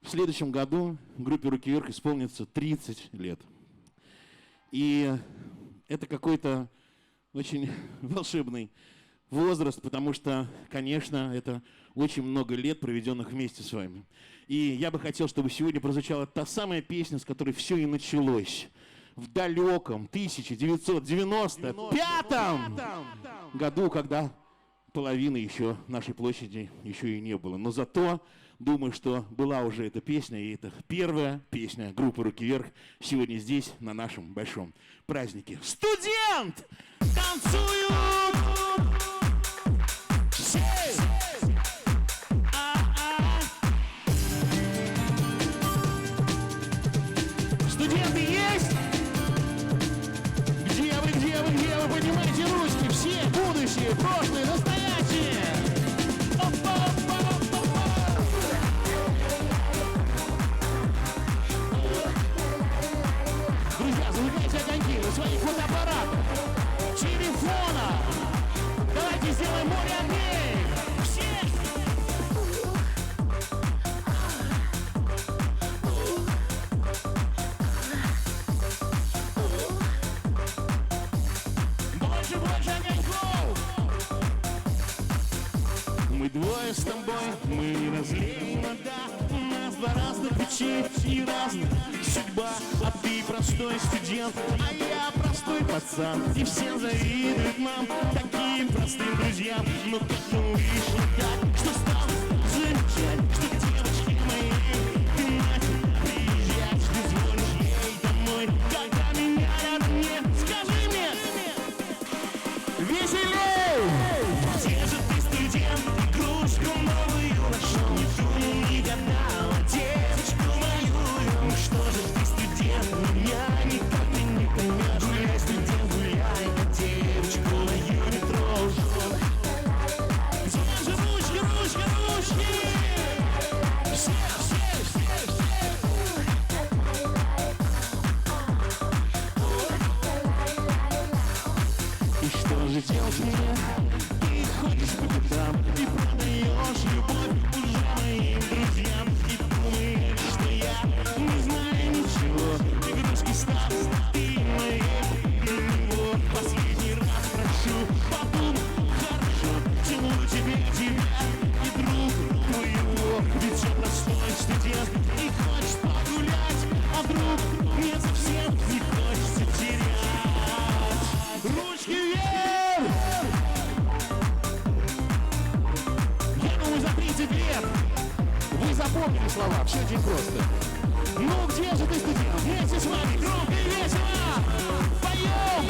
В следующем году группе «Руки вверх» исполнится 30 лет. И это какой-то очень волшебный возраст, потому что, конечно, это очень много лет, проведенных вместе с вами. И я бы хотел, чтобы сегодня прозвучала та самая песня, с которой все и началось. В далеком 1995 году, когда половины еще нашей площади еще и не было. Но зато, думаю, что была уже эта песня, и это первая песня группы «Руки вверх» сегодня здесь, на нашем большом празднике. Студент! Танцуют! Студенты есть? Где вы, где вы, где вы? Поднимайте ручки, все будущие, прошлые, настоящие! Друзья, зажигайте огоньки на своих фотоаппаратах, телефона. Давайте сделаем море огней. Все! Больше, больше огоньков! Мы двое с тобой, мы не разлеем вода. У нас два разных пути и разных судьба. А ты простой студент, а я простой пацан. И все завидуют нам, таким простым друзьям. Но как-то вышло так, что стало замечать, что девочки мои, ты начал приезжать. Ты звонишь ей домой, когда меня рядом нет. Скажи мне, веселей! Где же ты, студент, игрушку новую нашел? Не думал, не гадал, девочку мою. Ну что же ты, студент, меня никак ты не поймешь. Гуляй, студент, гуляй, девочку мою не трожь. Где же ручки, ручки, ручки? Все, все, все, все. И что же делать мне? Ты ходишь по пятам и продаешь любовь уже моим друзьям. И думаешь, что я не знаю ничего. Игрушки стал, ты моей для него. Последний раз прошу, подумай, хорошо. Целую тебя, тебя и друг твоего. Ведь я простой студент и хочешь погулять, а вдруг мне совсем не хочется терять. Ручки вверх! Я думаю, за 30 лет вы запомнили слова, все очень просто. Ну где же ты, студент? Вместе с вами громко и весело! Поем!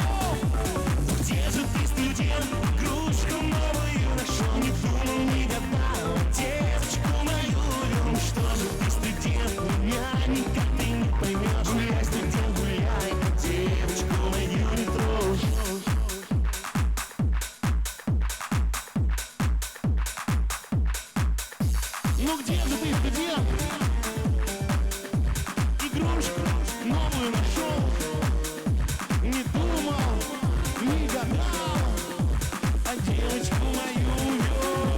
Где же ты, студент? Игрушку новую нашел, не думал, не гадал, девочку мою. Ну что же ты, студент? Меня никак ты не поймешь. Гуляй, студент, гуляй, девочку мою не трожь. Ну где же ты, студент? Игрушку новую нашел. Не думал, не гадал, а девочку мою вёл.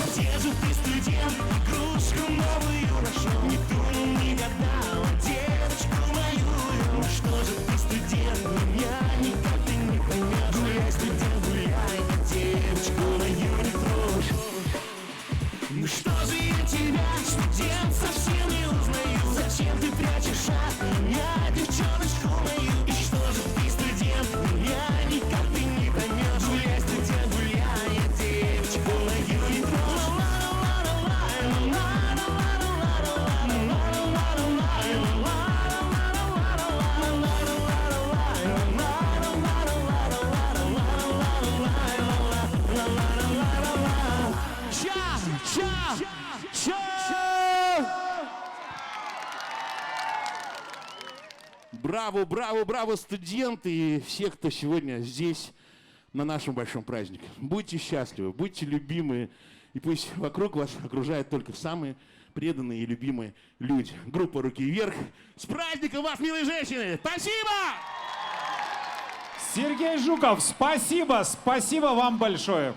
Где же ты, студент? Игрушку новую нашел. Не думал, не гадал, а девочку мою вёл. Ну что же ты, студент? Меня никак ты не поймешь. Гуляй, студент, гуляй, девочку мою не трожь. Ну что же я тебя, студент, совсем не узнаю? Зачем ты прячешь от меня девчоночку мою? И что же ты, студент, меня никак ты не поймешь. Гуляй, студент, гуляй, девочку мою не трожь. Браво, браво, браво, студенты и все, кто сегодня здесь на нашем большом празднике. Будьте счастливы, будьте любимы, и пусть вокруг вас окружают только самые преданные и любимые люди. Группа «Руки вверх». С праздником вас, милые женщины! Спасибо! Сергей Жуков, спасибо, спасибо вам большое.